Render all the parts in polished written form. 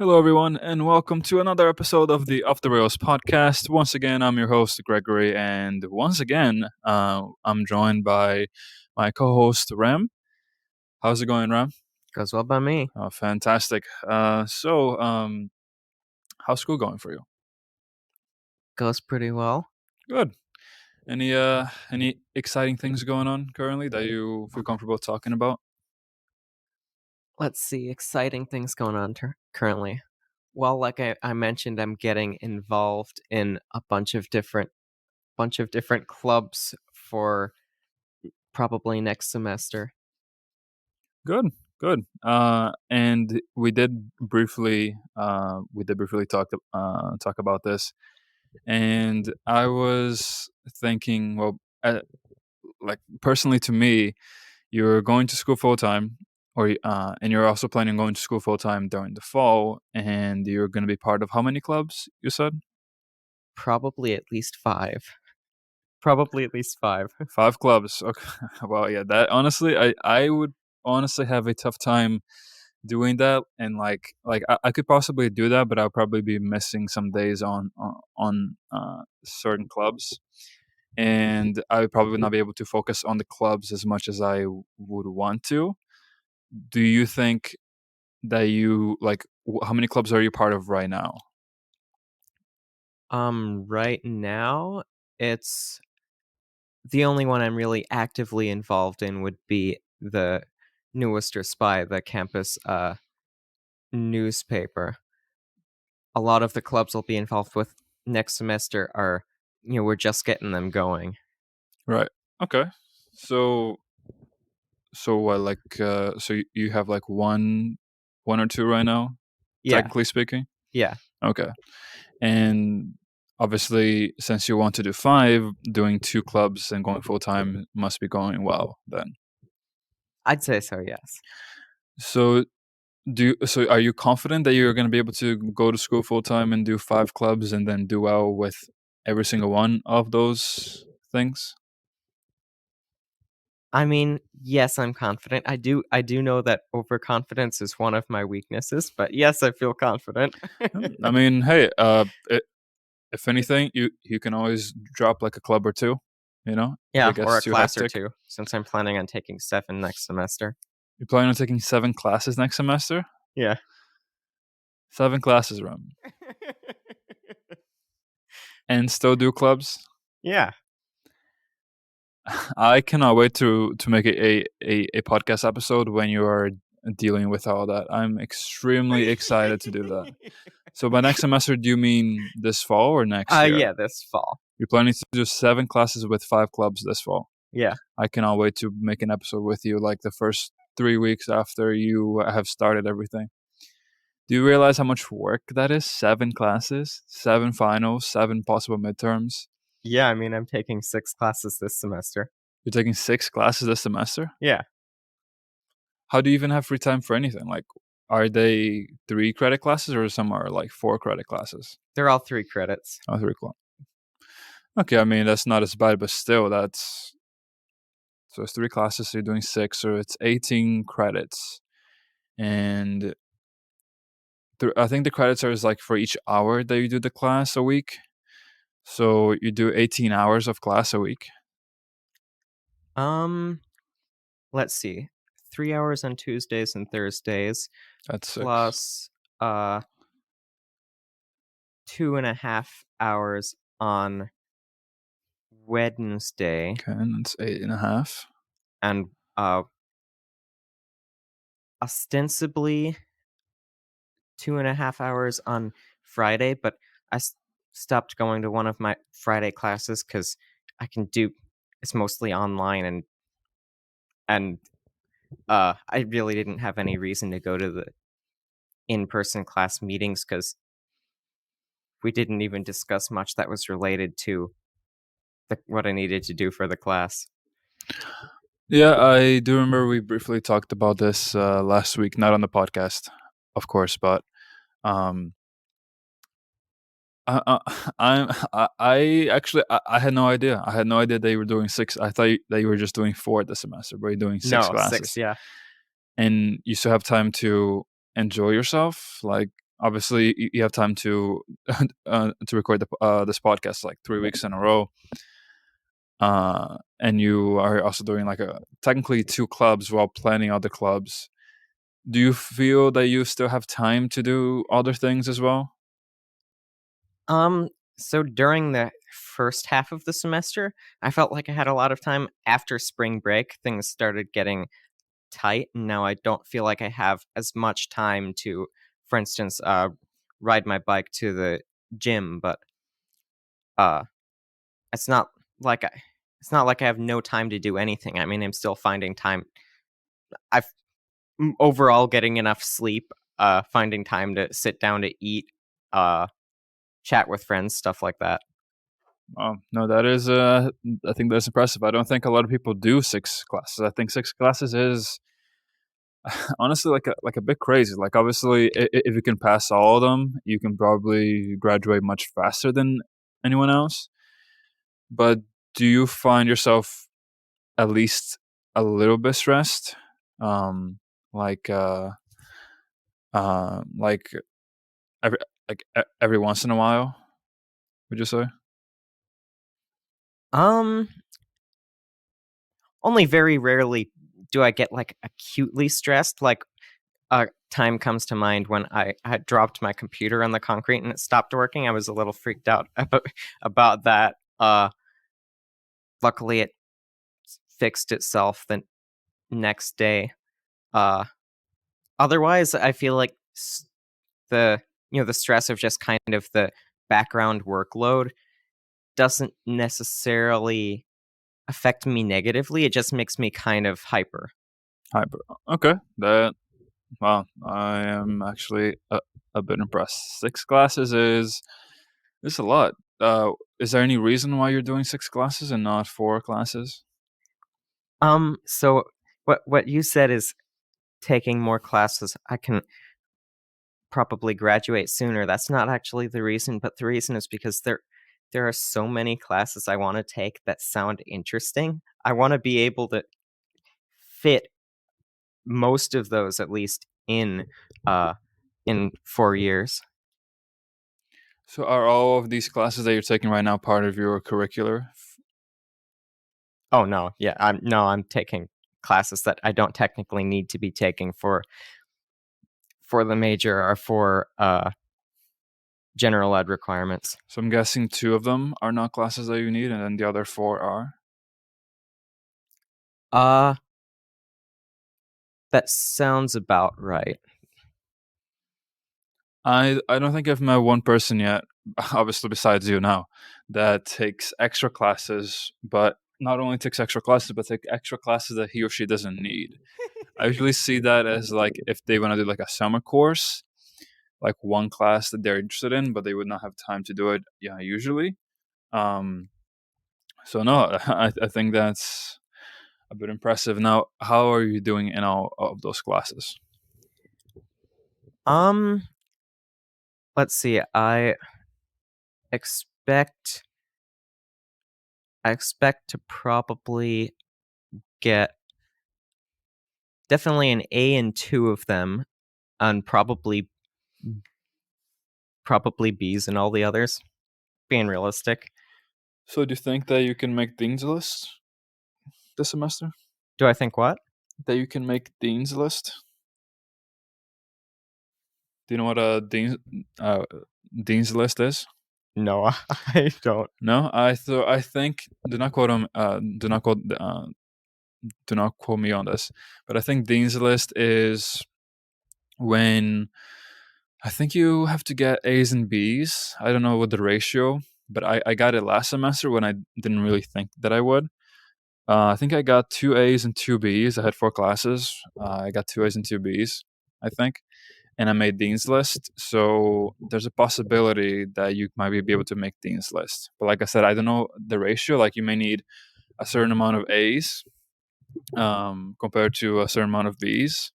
Hello, everyone, and welcome to another episode of the Off the Rails podcast. Once again, I'm your host, Gregory, and once again, I'm joined by my co host, Ram. How's it going, Ram? Goes well by me. Oh, fantastic. How's school going for you? Goes pretty well. Good. Any exciting things going on currently that you feel comfortable talking about? Let's see, exciting things going on currently. Well, like I mentioned, I'm getting involved in a bunch of different clubs for probably next semester. Good, good. And we did briefly talk about this. And I was thinking, well, like personally to me, you're going to school full time, and you're also planning on going to school full time during the fall, and you're going to be part of how many clubs? You said Probably at least five. Probably at least five. 5 clubs. Okay, well, yeah. That honestly, I would honestly have a tough time doing that, and I could possibly do that, but I'll probably be missing some days on certain clubs, and I would probably not be able to focus on the clubs as much as I would want to. Do you think that how many clubs are you part of right now? Right now, it's the only one I'm really actively involved in would be the newest Spy, the campus newspaper. A lot of the clubs I'll be involved with next semester are, we're just getting them going. Right. Okay. So what, you have like one or two right now, Yeah, technically speaking? yeah. Okay. And obviously, since you want to do 5, doing 2 clubs and going full time must be going well then. I'd say so, yes. So are you confident that you're going to be able to go to school full time and do 5 clubs and then do well with every single one of those things? I mean, yes, I'm confident. I do know that overconfidence is one of my weaknesses, but yes, I feel confident. I mean, hey, if anything, you can always drop like a club or two, if Yeah, it or gets a too class or hectic. two, since I'm planning on taking 7 next semester. You're planning on taking 7 classes next semester? Yeah. 7 classes, Ram. And still do clubs? Yeah. I cannot wait to make a podcast episode when you are dealing with all that. I'm extremely excited to do that. So by next semester, do you mean this fall or next year? Yeah, this fall. You're planning to do 7 classes with 5 clubs this fall. Yeah. I cannot wait to make an episode with you like the first 3 weeks after you have started everything. Do you realize how much work that is? 7 classes, 7 finals, 7 possible midterms. Yeah, I mean, I'm taking 6 classes this semester. You're taking 6 classes this semester? Yeah. How do you even have free time for anything? Like, are they 3 credit classes or some are like 4 credit classes? They're all 3 credits. Oh, 3 classes. Okay, I mean, that's not as bad, but still, so it's 3 classes, so you're doing 6, so it's 18 credits. And I think the credits are like for each hour that you do the class a week. So you do 18 hours of class a week. Let's see. 3 hours on Tuesdays and Thursdays, That's 6. plus 2.5 hours on Wednesday, Okay, and that's 8.5. and ostensibly 2.5 hours on Friday, but I stopped going to one of my Friday classes because it's mostly online, and I really didn't have any reason to go to the in-person class meetings because we didn't even discuss much that was related to what I needed to do for the class. Yeah, I do remember we briefly talked about this last week, not on the podcast, of course, but um, I actually I had no idea. I had no idea they were doing 6. I thought that you were just doing 4 this semester, but you're doing 6 No, classes. 6, yeah. And you still have time to enjoy yourself. Like, obviously you have time to record this podcast like 3 weeks in a row, and you are also doing like a technically two clubs while planning other clubs. Do you feel that you still have time to do other things as well? Um, so during the first half of the semester, I felt like I had a lot of time. After spring break, things started getting tight, and now I don't feel like I have as much time to, for instance, ride my bike to the gym. But uh, it's not like I have no time to do anything. I mean, I'm still finding time. I've overall getting enough sleep. Finding time to sit down to eat. Uh, Chat with friends, stuff like that. No, that is, I think that's impressive. I don't think a lot of people do 6 classes. I think 6 classes is honestly like a bit crazy. Like obviously, if you can pass all of them, you can probably graduate much faster than anyone else. But do you find yourself at least a little bit stressed? Um, like like every every once in a while, would you say? Um, Only very rarely do I get like acutely stressed. Like a time comes to mind when I had dropped my computer on the concrete and it stopped working. I was a little freaked out about that. Luckily, it fixed itself the next day. Uh, Otherwise, I feel like the the stress of just kind of the background workload doesn't necessarily affect me negatively. It just makes me kind of hyper. Hyper. Okay, that wow. I am actually a bit impressed. 6 classes is a lot. Is there any reason why you're doing 6 classes and not 4 classes? So what you said is taking more classes, I can probably graduate sooner. That's not actually the reason, but the reason is because there are so many classes I want to take that sound interesting. I want to be able to fit most of those at least uh in 4 years. So are all of these classes that you're taking right now part of your curricular? Oh no, yeah, I'm taking classes that I don't technically need to be taking for the major or for general ed requirements. So I'm guessing 2 of them are not classes that you need, and then the other 4 are. Uh that sounds about right. I don't think I've met one person yet, obviously besides you now, that takes extra classes, but not only takes extra classes, but take extra classes that he or she doesn't need. I usually see that as like if they want to do like a summer course, like one class that they're interested in, but they would not have time to do it. Yeah, usually. Um, so no, I think that's a bit impressive. Now, how are you doing in all of those classes? Um let's see. Expect I expect to probably get definitely an A in 2 of them and probably B's in all the others, being realistic. So, do you think that you can make Dean's List this semester? Do I think what? That you can make Dean's List? Do you know what a uh, Dean's List is? No, I don't. No, I think do not quote him. Do not quote me on this, but I think Dean's List is when I think you have to get A's and B's. I don't know what the ratio, but I got it last semester when I didn't really think that I would. I think I got 2 A's and 2 B's. I had 4 classes. I got 2 A's and 2 B's, I think, and I made Dean's List. So there's a possibility that you might be able to make Dean's List. But like I said, I don't know the ratio. Like you may need a certain amount of A's compared to a certain amount of B's.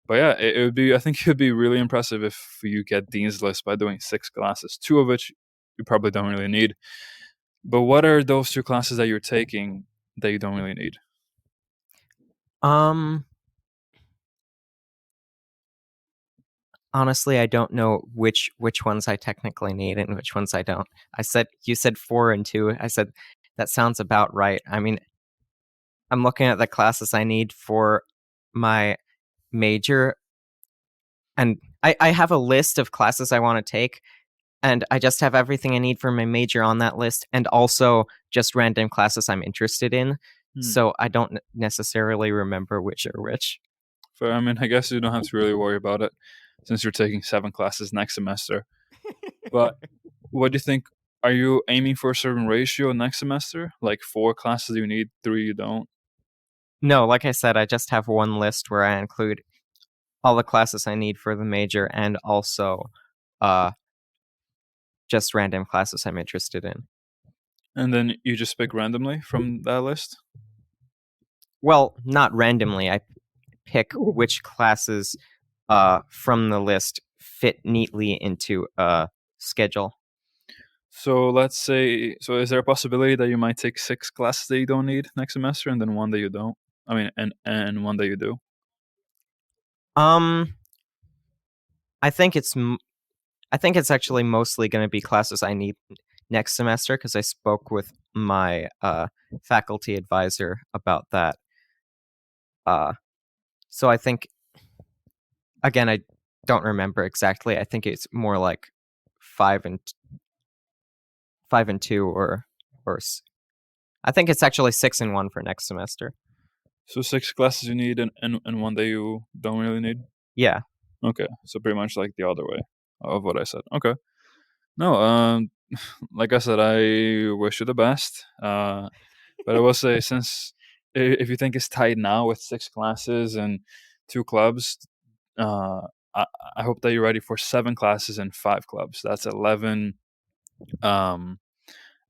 But yeah, it would be. I think it would be really impressive if you get Dean's List by doing 6 classes, 2 of which you probably don't really need. But what are those 2 classes that you're taking that you don't really need? Um Honestly, I don't know which ones I technically need and which ones I don't. You said 4 and 2. I said that sounds about right. I mean, I'm looking at the classes I need for my major, and I have a list of classes I want to take, and I just have everything I need for my major on that list, and also just random classes I'm interested in. Hmm. So I don't necessarily remember which are which. Fair. I mean, I guess you don't have to really worry about it since you're taking 7 classes next semester. But what do you think? Are you aiming for a certain ratio next semester? Like 4 classes you need, 3 you don't? No, like I said, I just have one list where I include all the classes I need for the major and also uh, just random classes I'm interested in. And then you just pick randomly from that list? Well, not randomly. I pick which classes from the list fit neatly into a schedule. So let's say, so is there a possibility that you might take 6 classes that you don't need next semester and then one that you don't? I mean, and one that you do? Um, I think I think it's actually mostly going to be classes I need next semester because I spoke with my faculty advisor about that. Uh, so I think again I don't remember exactly. I think it's more like 5 and 2 or I think it's actually 6 and 1 for next semester. So 6 classes you need and one that you don't really need? Yeah. Okay. So pretty much like the other way of what I said. Okay. No, like I said, I wish you the best. But I will say, since if you think it's tight now with 6 classes and 2 clubs, uh, I, I hope that you're ready for 7 classes and 5 clubs. That's um,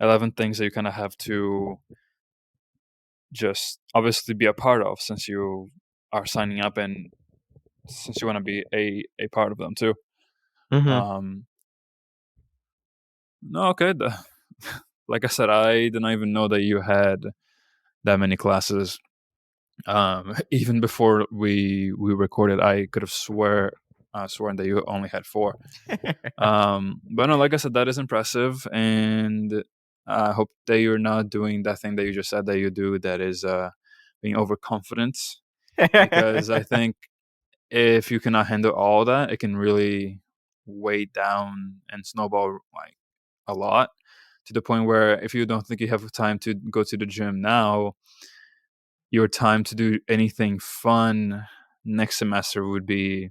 11 things that you kind of have to just obviously be a part of since you are signing up and since you want to be a part of them too. Mm-hmm. Um, no, okay. Like I said, I didn't even know that you had that many classes. Even before we recorded, I could have sworn that you only had 4. But no, like I said, that is impressive, and I hope that you're not doing that thing that you just said that you do, that is being overconfident. Because I think if you cannot handle all that, it can really weigh down and snowball like a lot, to the point where if you don't think you have time to go to the gym now, your time to do anything fun next semester would be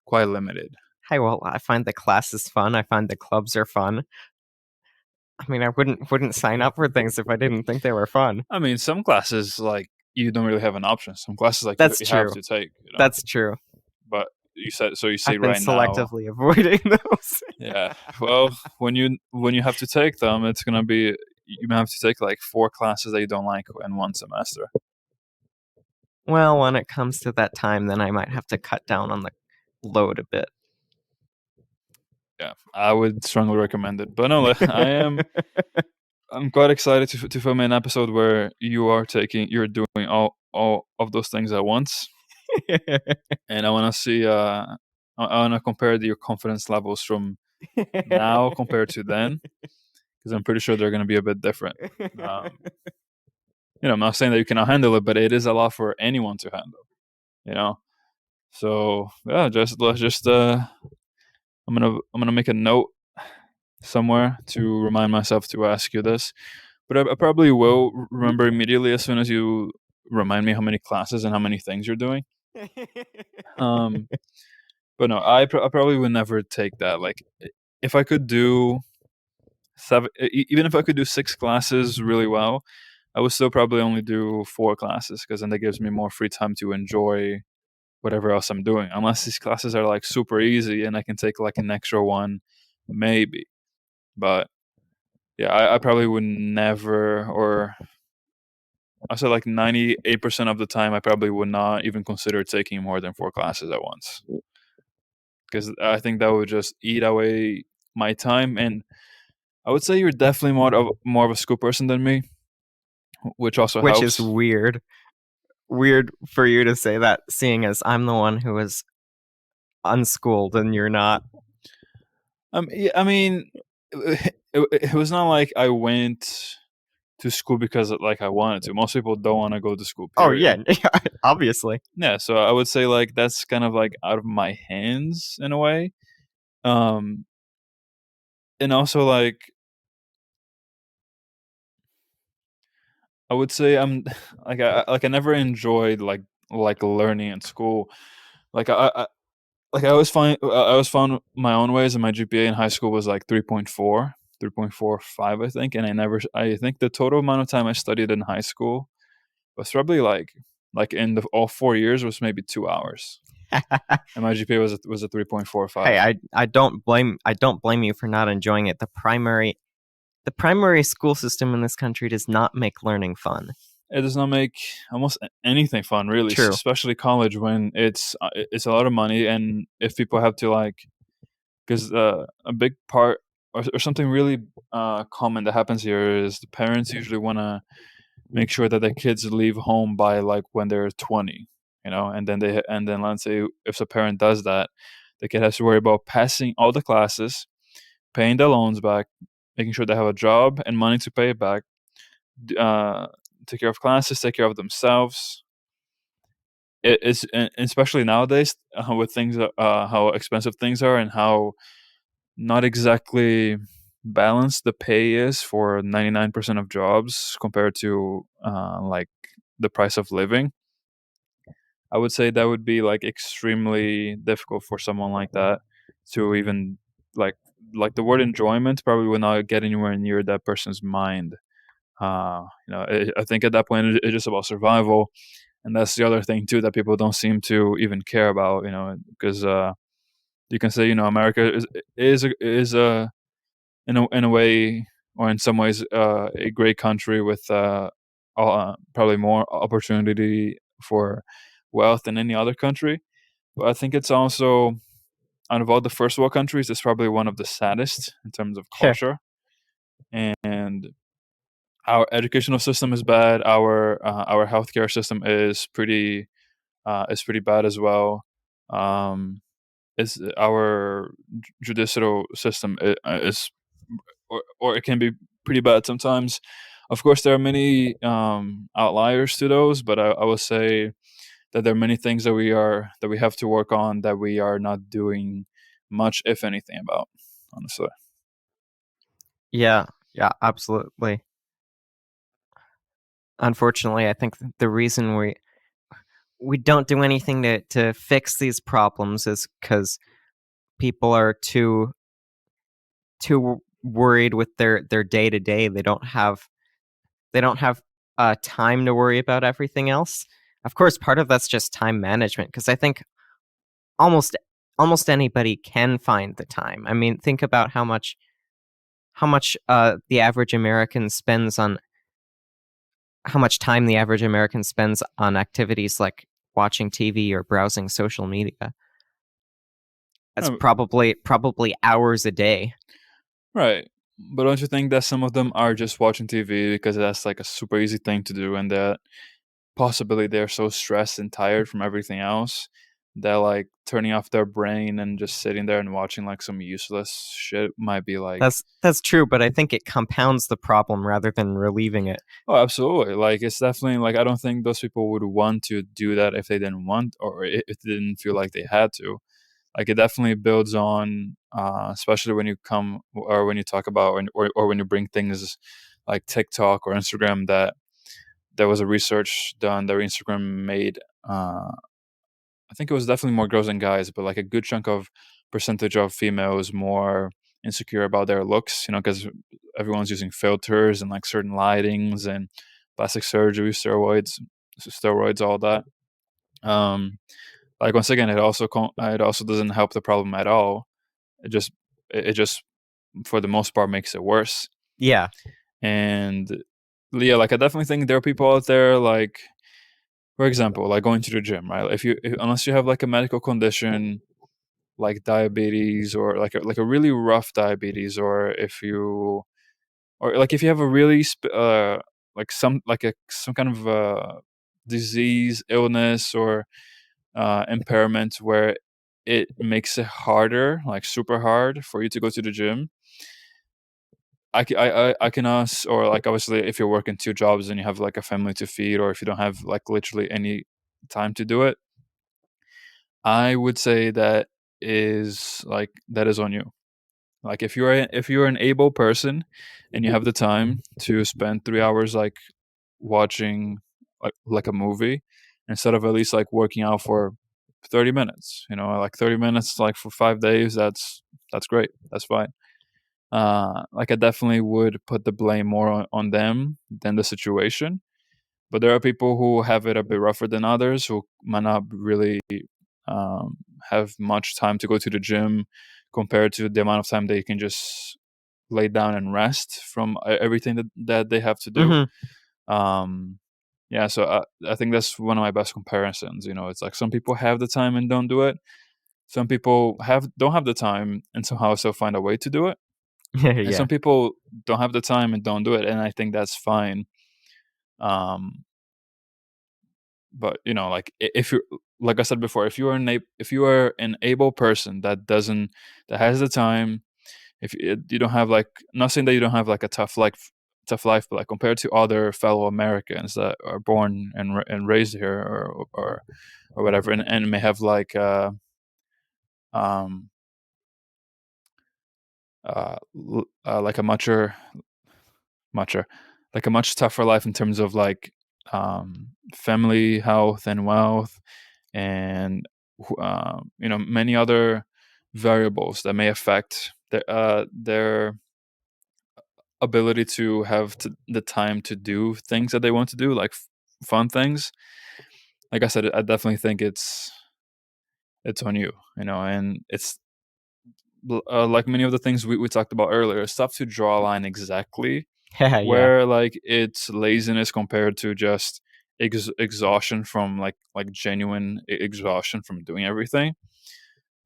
quite limited. Hey, well, I find the classes fun. I find the clubs are fun. I mean, I wouldn't sign up for things if I didn't think they were fun. I mean, some classes like you don't really have an option. Some classes like That's you have true. to take, That's true. But you said, so you say I've been right now, selectively avoiding those. yeah. Well, when you have to take them, it's gonna be you have to take like 4 classes that you don't like in one semester. Well, when it comes to that time, then I might have to cut down on the load a bit. Yeah, I would strongly recommend it. But no, I'm quite excited to film an episode where you're doing all of those things at once, and I want to see I want to compare your confidence levels from now compared to then, because I'm pretty sure they're going to be a bit different. Um, I'm not saying that you cannot handle it, but it is a lot for anyone to handle. You know, so yeah, just let's just I'm gonna make a note somewhere to remind myself to ask you this. But I probably will remember immediately as soon as you remind me how many classes and how many things you're doing. Um, but no, I probably would never take that. Like, if I could do even if I could do 6 classes really well, I would still probably only do 4 classes, because then that gives me more free time to enjoy whatever else I'm doing. Unless these classes are like super easy and I can take like an extra one, maybe. But yeah, I probably would never, or I said like 98% of the time, I probably would not even consider taking more than 4 classes at once, because I think that would just eat away my time. And I would say you're definitely more of a school person than me, which also Which is helps. weird. Weird for you to say that, seeing as I'm the one who was unschooled and you're not. Yeah, I mean, it was not like I went to school because like I wanted to. Most people don't want to go to school, Oh period. yeah, obviously. Yeah, so I would say like that's kind of like out of my hands in a way. Um, and also like I would say I'm like I never enjoyed like learning in school. Like like I always found my own ways, and my GPA in high school was like 3.4, 3.45, I think, and I think the total amount of time I studied in high school was probably like in the all 4 years was maybe 2 hours, and my GPA was a Hey, 3.45. I don't blame you for not enjoying it. The primary school system in this country does not make learning fun. It does not make almost anything fun, really, True. especially college when it's a lot of money, and if people have to like, because a big part or something really common that happens here is the parents usually want to make sure that their kids leave home by like when they're 20, and then let's say if the parent does that, the kid has to worry about passing all the classes, paying their loans back, making sure they have a job and money to pay it back, uh, take care of classes, take care of themselves. It's especially nowadays with things how expensive things are and how not exactly balanced the pay is for 99% of jobs compared to like the price of living. I would say that would be like extremely difficult for someone like that to even like the word enjoyment probably would not get anywhere near that person's mind. I think at that point it's just about survival, and that's the other thing too that people don't seem to even care about. Because you can say America is in a way or in some ways a great country with probably more opportunity for wealth than any other country. But I think it's also out of all the first world countries, it's probably one of the saddest in terms of culture. And our educational system is bad. Our healthcare system is pretty bad as well. Um, is our judicial system is or it can be pretty bad sometimes. Of course, there are many outliers to those, but I will say that there are many things that we have to work on that we are not doing much, if anything, about. Honestly, Yeah, yeah, absolutely. Unfortunately, I think the reason we don't do anything to fix these problems is because people are too worried with their day to day. They don't have time to worry about everything else. Of course, part of that's just time management because I think almost almost anybody can find the time. I mean, think about how much the average American spends on how much time the average American spends on activities like watching TV or browsing social media. That's Oh, probably hours a day. right. But don't you think that some of them are just watching TV because that's like a super easy thing to do, and that possibly they're so stressed and tired from everything else that like turning off their brain and just sitting there and watching like some useless shit might be like. That's true, but I think it compounds the problem rather than relieving it. Oh, absolutely. Like, it's definitely like I don't think those people would want to do that if they didn't want or if they didn't feel like they had to. Like, it definitely builds on, especially when you come or when you talk about or when you bring things like TikTok or Instagram. That there was a research done that Instagram made. I think it was definitely more girls than guys, but like a good chunk of percentage of females more insecure about their looks, because everyone's using filters and like certain lightings and plastic surgery, steroids, all that. Um, like once again, it also doesn't help the problem at all. It just for the most part makes it worse. Yeah, And yeah, like I definitely think there are people out there like, for example, like going to the gym, right? Unless you have like a medical condition like diabetes or like a really rough diabetes, or if you have a really like some kind of disease, illness, or impairment where it makes it harder, like super hard for you to go to the gym. I can ask, or like obviously if you're working two jobs and you have like a family to feed, or if you don't have like literally any time to do it, I would say that is on you. Like if you're an able person and you have the time to spend 3 hours like watching like a movie, instead of at least like working out for 30 minutes, like 30 minutes like for 5 days, that's great. That's fine. Like I definitely would put the blame more on them than the situation. But there are people who have it a bit rougher than others, who might not really um, have much time to go to the gym compared to the amount of time they can just lay down and rest from everything that they have to do. Hmm. Um, yeah, so I think that's one of my best comparisons. It's like some people have the time and don't do it. Some people don't have the time and somehow still find a way to do it. And Yeah. some people don't have the time and don't do it, and I think that's fine. Um, but like if you're, like I said before, if you are an able person that has the time, if you don't have like, not saying that you don't have like a tough life, but like compared to other fellow Americans that are born and raised here, or whatever, and may have like um like a mucher like a much tougher life in terms of like family health and wealth, and many other variables that may affect their ability to have the time to do things that they want to do, like fun things. Like I said, I definitely think it's on you, and it's like many of the things we talked about earlier. It's tough to draw a line exactly Yeah. Yeah. where like it's laziness compared to just exhaustion from like genuine exhaustion from doing everything.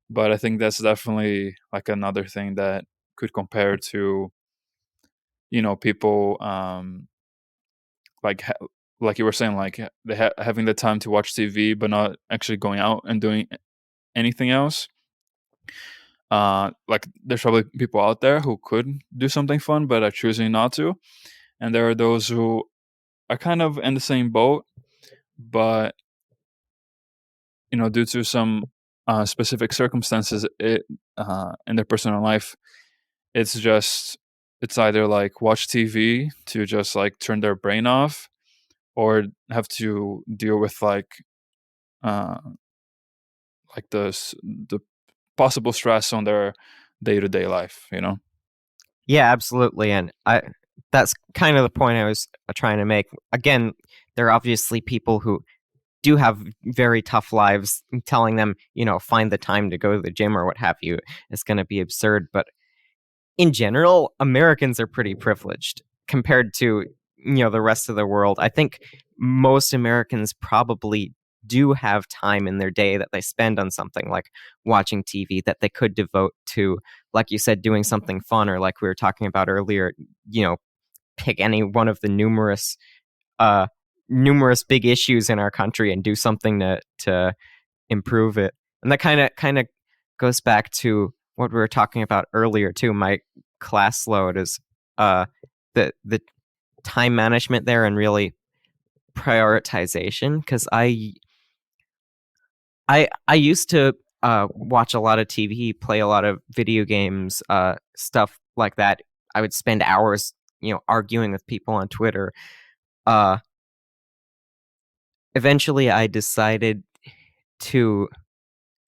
But I think that's definitely like another thing that could compare to people like like you were saying, like having the time to watch TV but not actually going out and doing anything else. Like there's probably people out there who could do something fun but are choosing not to, and there are those who are kind of in the same boat, but due to some specific circumstances in their personal life, it's just it's either like watch TV to just like turn their brain off, or have to deal with uh, like the possible stress on their day to day life. Yeah, absolutely. And that's kind of the point I was trying to make. Again, there are obviously people who do have very tough lives. Telling them, find the time to go to the gym or what have you is going to be absurd. But in general, Americans are pretty privileged compared to, the rest of the world. I think most Americans probably do have time in their day that they spend on something like watching TV that they could devote to, like you said, doing something fun, or like we were talking about earlier, pick any one of the uh numerous big issues in our country and do something to improve it. And that kind of goes back to what we were talking about earlier too. My class load is uh the time management there, and really prioritization, because I used to watch a lot of TV, play a lot of video games, stuff like that. I would spend hours, arguing with people on Twitter. Uh, Eventually, I decided to.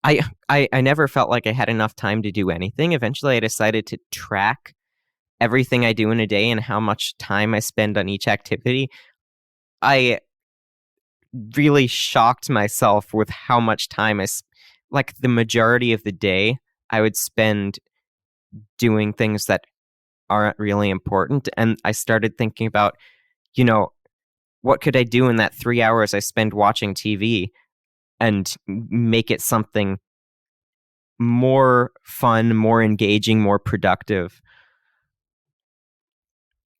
I never felt like I had enough time to do anything. Eventually, I decided to track everything I do in a day and how much time I spend on each activity. I really shocked myself with how much time like the majority of the day I would spend doing things that aren't really important. And I started thinking about, you know, what could I do in that 3 hours I spend watching TV and make it something more fun, more engaging, more productive.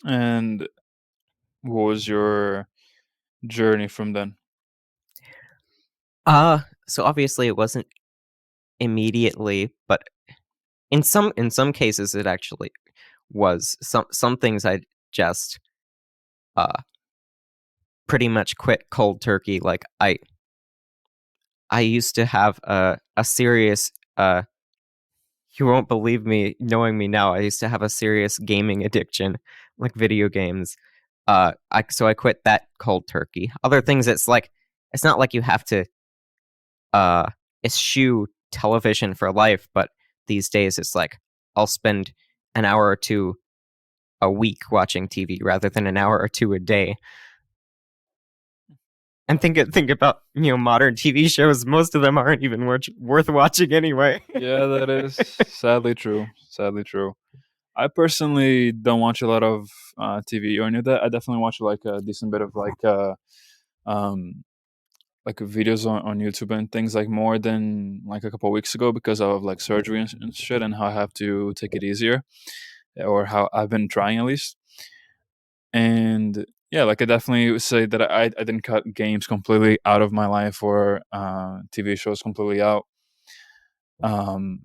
And what was your journey from then? So obviously it wasn't immediately, but in some cases it actually was. Some things I just uh pretty much quit cold turkey. Like I used to have a serious you won't believe me knowing me now. I used to have a serious gaming addiction, like video games. I quit that cold turkey. Other things, it's not like you have to uh eschew television for life, but these days it's like I'll spend an hour or two a week watching TV rather than an hour or two a day. And think about modern TV shows. Most of them aren't even worth watching anyway. Yeah, that is sadly true. Sadly true. I personally don't watch a lot of TV or any of that. I definitely watch like a decent bit of um like videos on YouTube and things like more than like a couple of weeks ago because of like surgery and shit and how I have to take it easier or how I've been trying at least. And yeah, like I definitely would say that I didn't cut games completely out of my life or TV shows completely out. Um,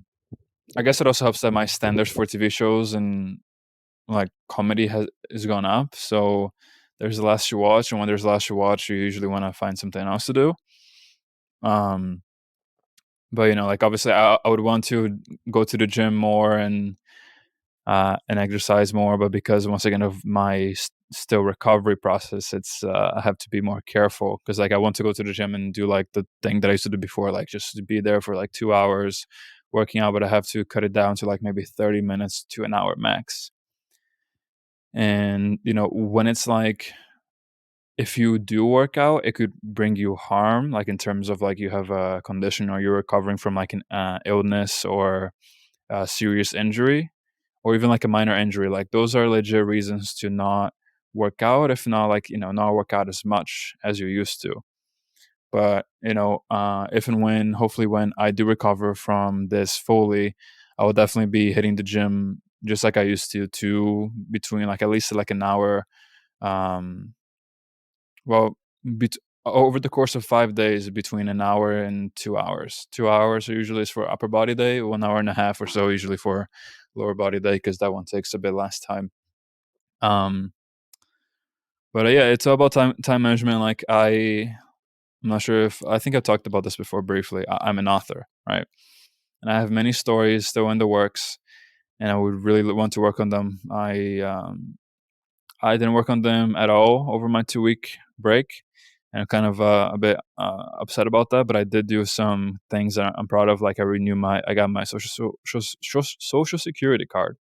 I guess it also helps that my standards for TV shows and like comedy has gone up. So there's less you watch, and when there's less you watch, you usually want to find something else to do. Um, but like obviously, I would want to go to the gym more and exercise more. But because once again of my still recovery process, it's I have to be more careful because like I want to go to the gym and do like the thing that I used to do before, like just to be there for like 2 hours working out, but I have to cut it down to like maybe 30 minutes to an hour max. And when it's like if you do work out, it could bring you harm, like in terms of like you have a condition or you're recovering from like an illness or a serious injury or even like a minor injury. Like those are legit reasons to not work out, if not like not work out as much as you used to. But if and when, hopefully when I do recover from this fully, I will definitely be hitting the gym just like I used to between like at least like an hour. um well, over the course of 5 days, between an hour and 2 hours. 2 hours usually is for upper body day, 1 hour and a half or so usually for lower body day, because that one takes a bit less time. Um, but yeah, it's all about time management. Like I'm not sure if I think I talked about this before briefly. I'm an author, right? And I have many stories still in the works, and I would really want to work on them. I didn't work on them at all over my 2 week break, and I'm kind of a bit upset about that. But I did do some things that I'm proud of. Like I got my social security card.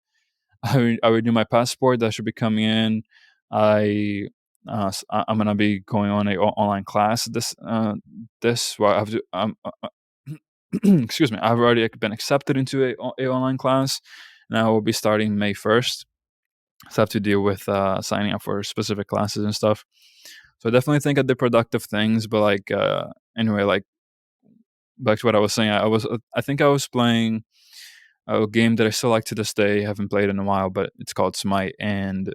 I renewed my passport. That should be coming in. I'm gonna be going on a online class. Well, I have to. Excuse me. I've already been accepted into a online class, and I will be starting May 1st. So I have to deal with signing up for specific classes and stuff. So I definitely think I did productive things, but like anyway, like back to what I was saying, I think I was playing a game that I still like to this day. Haven't played in a while, but it's called Smite, and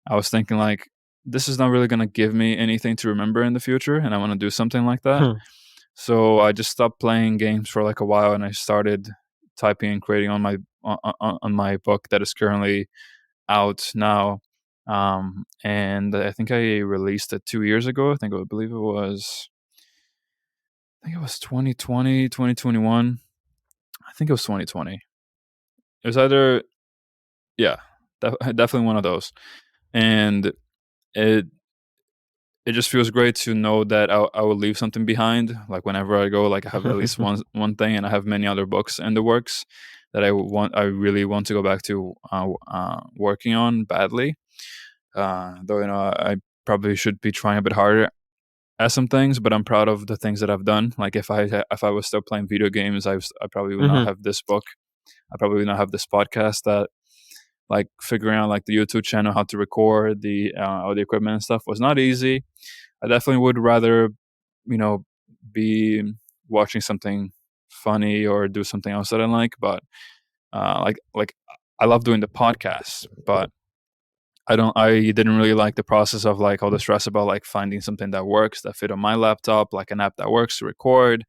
I was thinking like this is not really gonna give me anything to remember in the future, and I want to do something like that. Hmm. So I just stopped playing games for like a while, and I started typing and creating on my book that is currently out now. And I think I released it 2 years ago. I think it was 2020, 2021. I think it was 2020. It was either, yeah, definitely one of those. And it it just feels great to know that I will leave something behind. Like whenever I go, like I have at least one thing, and I have many other books in the works that I really want to go back to working on badly. Though I probably should be trying a bit harder at some things, but I'm proud of the things that I've done. Like if I was still playing video games, I probably would not Hmm. have this book. I probably would not have this podcast. That like figuring out like the YouTube channel, how to record the all the equipment and stuff was not easy. I definitely would rather you know be watching something funny or do something else that I like. But like I love doing the podcast, but I didn't really like the process of like all the stress about like finding something that works that fit on my laptop, like an app that works to record,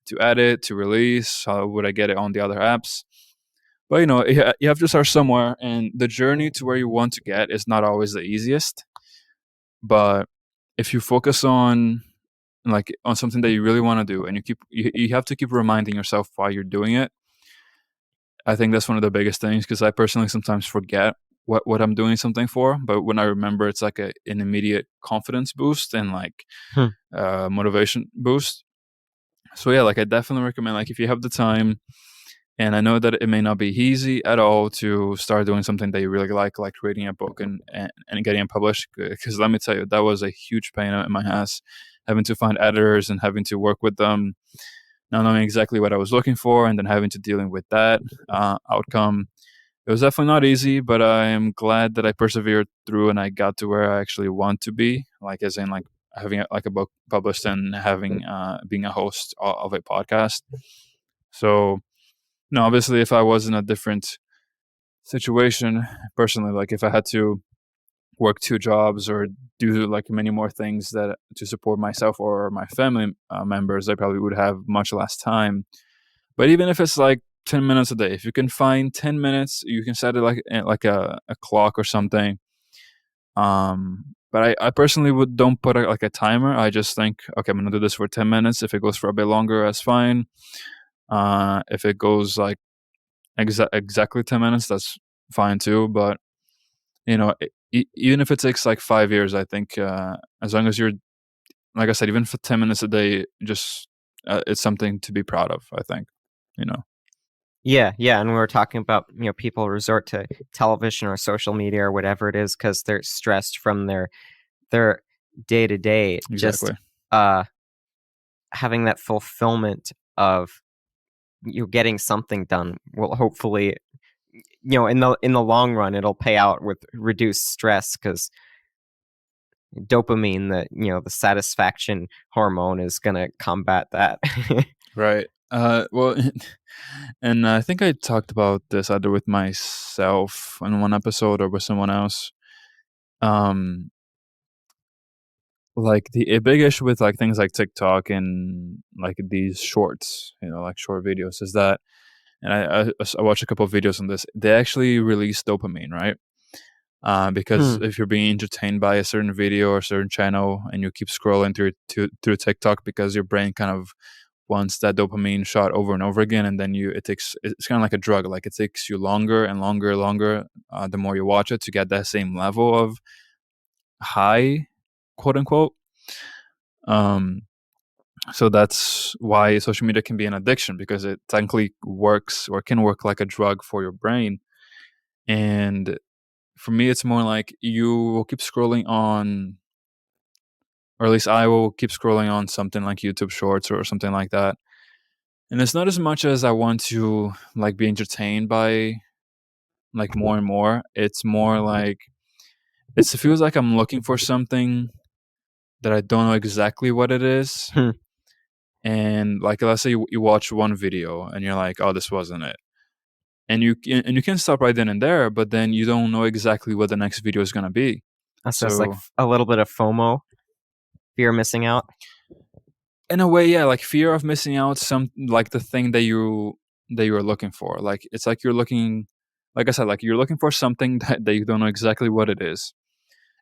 to edit, to release? How would I get it on the other apps? But you have to start somewhere, and the journey to where you want to get is not always the easiest. But if you focus on on something that you really want to do, and you have to keep reminding yourself why you're doing it. I think that's one of the biggest things, because I personally sometimes forget what I'm doing something for, but when I remember, it's like an immediate confidence boost and Hmm. motivation boost. So yeah, I definitely recommend, if you have the time, and I know that it may not be easy at all to start doing something that you really like creating a book and getting it published. Because let me tell you, that was a huge pain in my ass, having to find editors and having to work with them, not knowing exactly what I was looking for, and then having to dealing with that outcome. It was definitely not easy, but I am glad that I persevered through and I got to where I actually want to be, as in having a book published and having being a host of a podcast. So no, obviously, if I was in a different situation personally, if I had to work two jobs or do many more things that to support myself or my family members, I probably would have much less time. But even if it's 10 minutes a day, if you can find 10 minutes, you can set it like a clock or something. But I personally would don't put a timer. I just think, okay, I'm gonna do this for 10 minutes. If it goes for a bit longer, that's fine. If it goes exactly 10 minutes, that's fine too. But even if it takes 5 years, I think as long as you're, like I said, even for 10 minutes a day, just it's something to be proud of. I think, you know. Yeah, yeah, and we were talking about, people resort to television or social media or whatever it is because they're stressed from their day to day. Just Exactly. uh having that fulfillment of you getting something done will hopefully, in the long run, it'll pay out with reduced stress because dopamine, the satisfaction hormone, is gonna combat that. Right. Well, and I think I talked about this either with myself in one episode or with someone else. Um, the a big issue with things like TikTok and these shorts, short videos, is that, and I watched a couple of videos on this. They actually release dopamine, right? Because Hmm. if you're being entertained by a certain video or a certain channel, and you keep scrolling through TikTok, because your brain kind of wants that dopamine shot over and over again, and then it's kind of like a drug. It takes you longer and longer and longer, the more you watch it, to get that same level of high, quote unquote. Um, so that's why social media can be an addiction, because it technically works, or can work like a drug for your brain. And for me, it's more like you will keep scrolling on, or at least I will keep scrolling on something like YouTube Shorts or something like that. And it's not as much as I want to be entertained by more and more. It's more it feels like I'm looking for something that I don't know exactly what it is. Hmm. And let's say you watch one video and you're like, oh, this wasn't it. And you can stop right then and there, but then you don't know exactly what the next video is gonna be. So it's like So a little bit of FOMO, fear of missing out. in a way, yeah, fear of missing out, some the thing that you are looking for. It's like you're looking, like I said, you're looking for something that you don't know exactly what it is.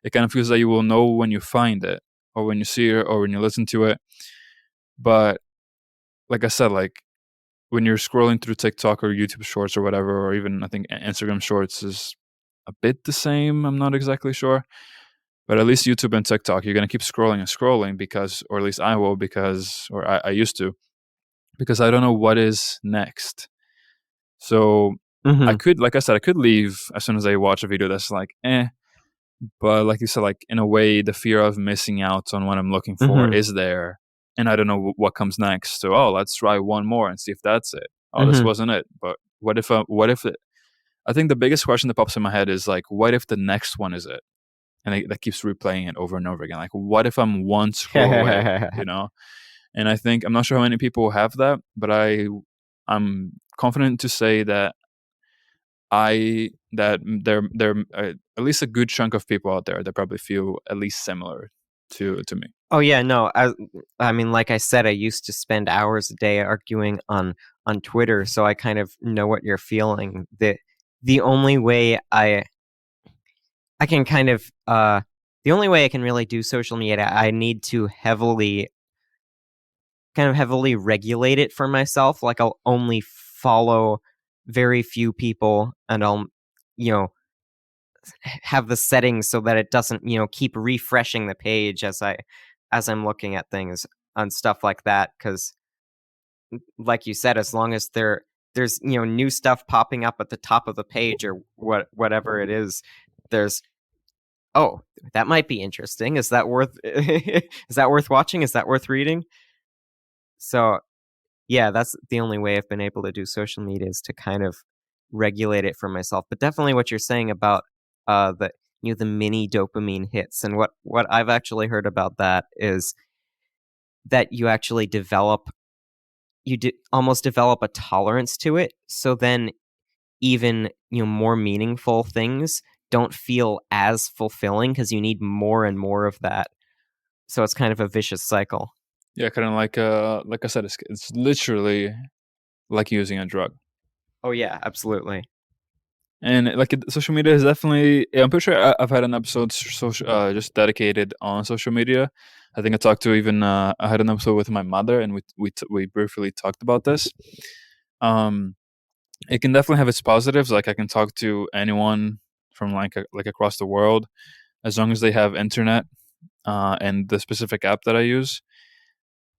It kind of feels like you will know when you find it, or when you see it, or when you listen to it. But like I said, when you're scrolling through TikTok or YouTube Shorts or whatever, or even I think Instagram Shorts is a bit the same. I'm not exactly sure. But at least YouTube and TikTok, you're gonna keep scrolling and scrolling, because, or at least I will, because, or I used to, because I don't know what is next. So I Hmm. could, like I said, I could leave as soon as I watch a video that's eh. But like you said, in a way, the fear of missing out on what I'm looking for Hmm. is there, and I don't know what comes next. So, oh, let's try one more and see if that's it. Oh, this Hmm. wasn't it. But what if it? I think the biggest question that pops in my head is what if the next one is it? And that keeps replaying it over and over again. What if I'm one scroll away? And I think, I'm not sure how many people have that, but I'm confident to say that there at least a good chunk of people out there that probably feel at least similar to me. Oh yeah, no. I mean, like I said, I used to spend hours a day arguing on Twitter, so I kind of know what you're feeling. The only way I can the only way I can really do social media, I need to heavily regulate it for myself. Like I'll only follow very few people, and I'll you know have the settings so that it doesn't keep refreshing the page as I'm looking at things and stuff like that. Because like you said, as long as there's new stuff popping up at the top of the page or whatever it is, there's oh, that might be interesting. Is that worth is that worth watching? Is that worth reading? So yeah, that's the only way I've been able to do social media, is to kind of regulate it for myself. But definitely what you're saying about the the mini dopamine hits, and what I've actually heard about that is that you actually almost develop a tolerance to it. So then even more meaningful things don't feel as fulfilling because you need more and more of that. So it's kind of a vicious cycle. Yeah, kind of like I said, it's literally like using a drug. Oh yeah, absolutely. And social media is definitely. Yeah, I'm pretty sure I've had an episode just dedicated on social media. I think I talked to even I had an episode with my mother, and we briefly talked about this. Um, it can definitely have its positives. Like I can talk to anyone from like across the world as long as they have internet and the specific app that I use.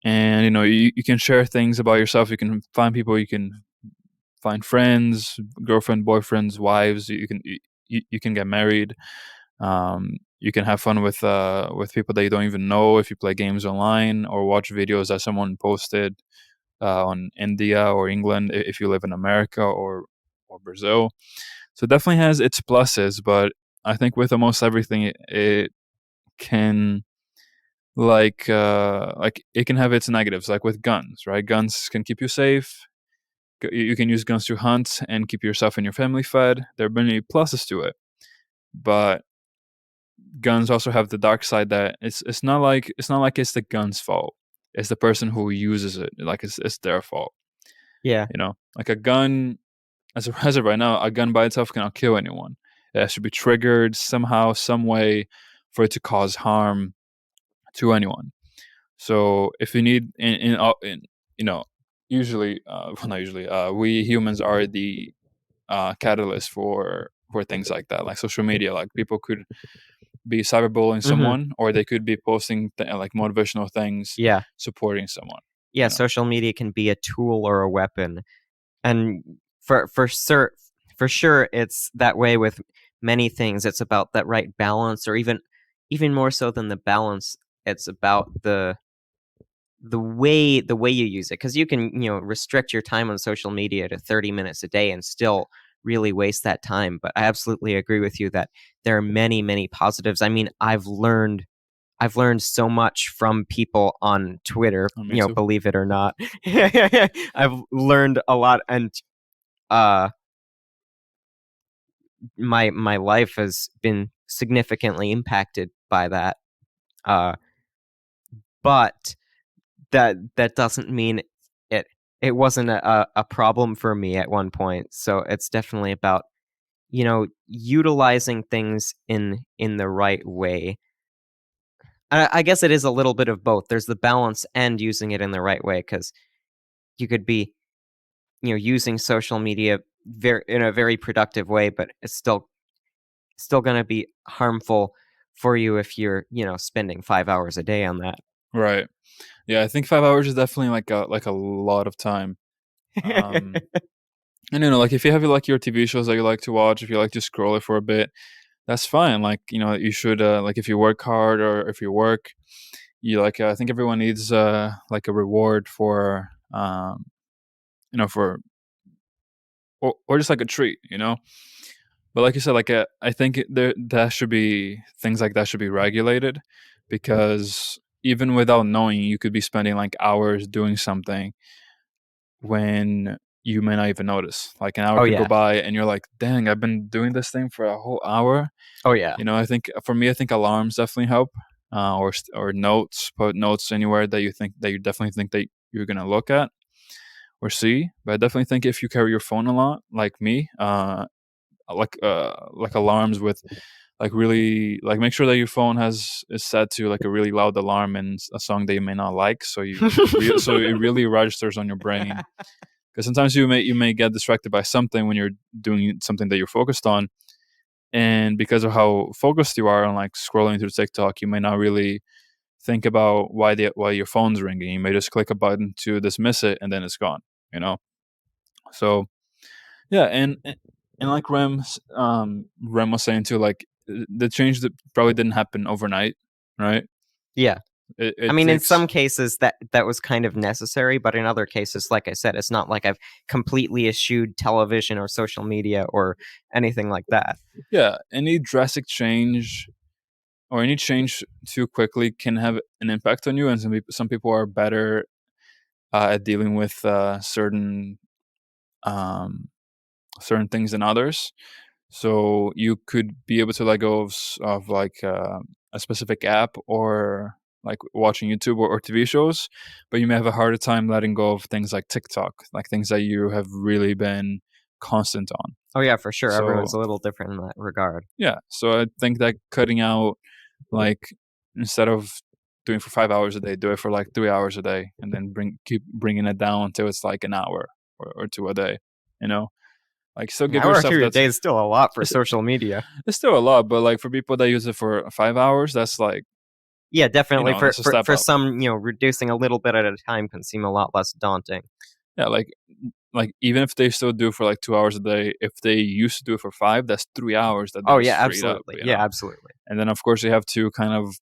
And you can share things about yourself. You can find people. You can find friends, girlfriend, boyfriends, wives. You can get married. You can have fun with people that you don't even know if you play games online or watch videos that someone posted on India or England if you live in America or Brazil. So it definitely has its pluses, but I think with almost everything, it can like it can have its negatives, like with guns, right? Guns can keep you safe. You can use guns to hunt and keep yourself and your family fed. There are many pluses to it, but guns also have the dark side that it's not like it's the gun's fault. It's the person who uses it. Like it's their fault. Yeah. Like a gun, as of right now, a gun by itself cannot kill anyone. It has to be triggered somehow, some way, for it to cause harm to anyone. So if you need in you know usually well, not usually we humans are the catalyst for things like that, like social media. Like people could be cyberbullying Hmm. someone, or they could be posting like motivational things Yeah. supporting someone. Yeah. Social media can be a tool or a weapon, and for sure, it's that way with many things. It's about that right balance, or even more so than the balance. It's about the way you use it, because you can restrict your time on social media to 30 minutes a day and still really waste that time. But I absolutely agree with you that there are many positives. I mean, I've learned so much from people on Twitter, Oh, me too. believe it or not. I've learned a lot, and uh my life has been significantly impacted by that. Uh but that doesn't mean it it wasn't a problem for me at one point. So it's definitely about utilizing things in the right way. I guess it is a little bit of both. There's the balance and using it in the right way, because you could be using social media in a very productive way, but it's still going to be harmful for you if you're spending 5 hours a day on that. Right. Yeah, I think 5 hours is definitely like a lot of time. Um, and like if you have like your TV shows that you like to watch, if you like to scroll it for a bit, that's fine. Like you should like if you work hard or if you work, you like I think everyone needs like a reward for for or just like a treat. But like you said, like I think there that should be things like that should be regulated, because even without knowing, you could be spending like hours doing something when you may not even notice. Like an hour Oh could go yeah. by and you're like, dang, I've been doing this thing for a whole hour. Oh yeah. I think for me, I think alarms definitely help. or notes. Put notes anywhere that you definitely think that you're gonna look at or see. But I definitely think if you carry your phone a lot, like me, like alarms with like really like make sure that your phone has is set to like a really loud alarm and a song that you may not like, so so it really registers on your brain. Because sometimes you may get distracted by something when you're doing something that you're focused on, and because of how focused you are on like scrolling through TikTok, you may not really think about why your phone's ringing. You may just click a button to dismiss it, and then it's gone. You know. So yeah, and like Rem was saying too, like the change that probably didn't happen overnight, right? Yeah. I It mean, in takes some cases that was kind of necessary, but in other cases, like I said, it's not like I've completely eschewed television or social media or anything like that. yeah, any drastic change or any change too quickly can have an impact on you, and some people are better at dealing with um, certain things than others. So you could be able to let go of like a specific app or like watching YouTube or TV shows, but you may have a harder time letting go of things like TikTok, like things that you have really been constant on. Oh yeah, for sure. Everyone's So a little different in that regard. yeah, so I think that cutting out like instead of doing for 5 hours a day, do it for like 3 hours a day, and then keep bringing it down until it's like an hour or two a day. You know, like still An give hour or yourself two a that. day is still a lot for It's, social media. it's still a lot, but like for people that use it for 5 hours, that's like Yeah, definitely. For that's a step for up. some, reducing a little bit at a time can seem a lot less daunting. Yeah, like even if they still do for like 2 hours a day, if they used to do it for five, that's 3 hours that they Oh just yeah, freed up. absolutely. Yeah, absolutely. And then of course you have to kind of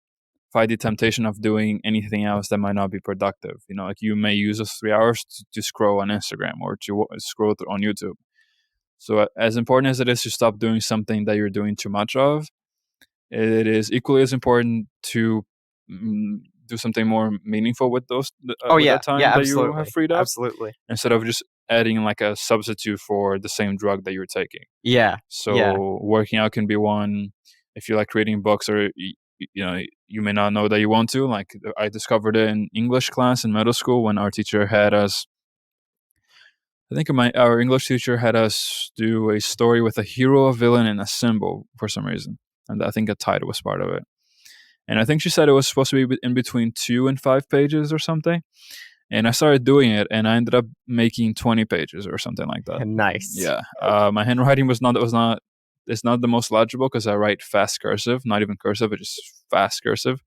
fight the temptation of doing anything else that might not be productive. Like you may use those 3 hours to scroll on Instagram or to scroll on YouTube. So as important as it is to stop doing something that you're doing too much of, it is equally as important to do something more meaningful with Oh with yeah, that yeah, time that you have absolutely, freed up, absolutely. instead of just adding like a substitute for the same drug that you're taking. Yeah, yeah. So working out can be one. If you like reading books, or you may not know that you want to. Like I discovered it in English class in middle school when our teacher had us. I think our English teacher had us do a story with a hero, a villain, and a symbol for some reason, and I think a title was part of it. And I think she said it was supposed to be in between 2 and 5 pages or something. And I started doing it, and I ended up making 20 pages or something like that. Nice. Yeah, my handwriting was not it's not the most legible because I write fast cursive, not even cursive, but just fast cursive,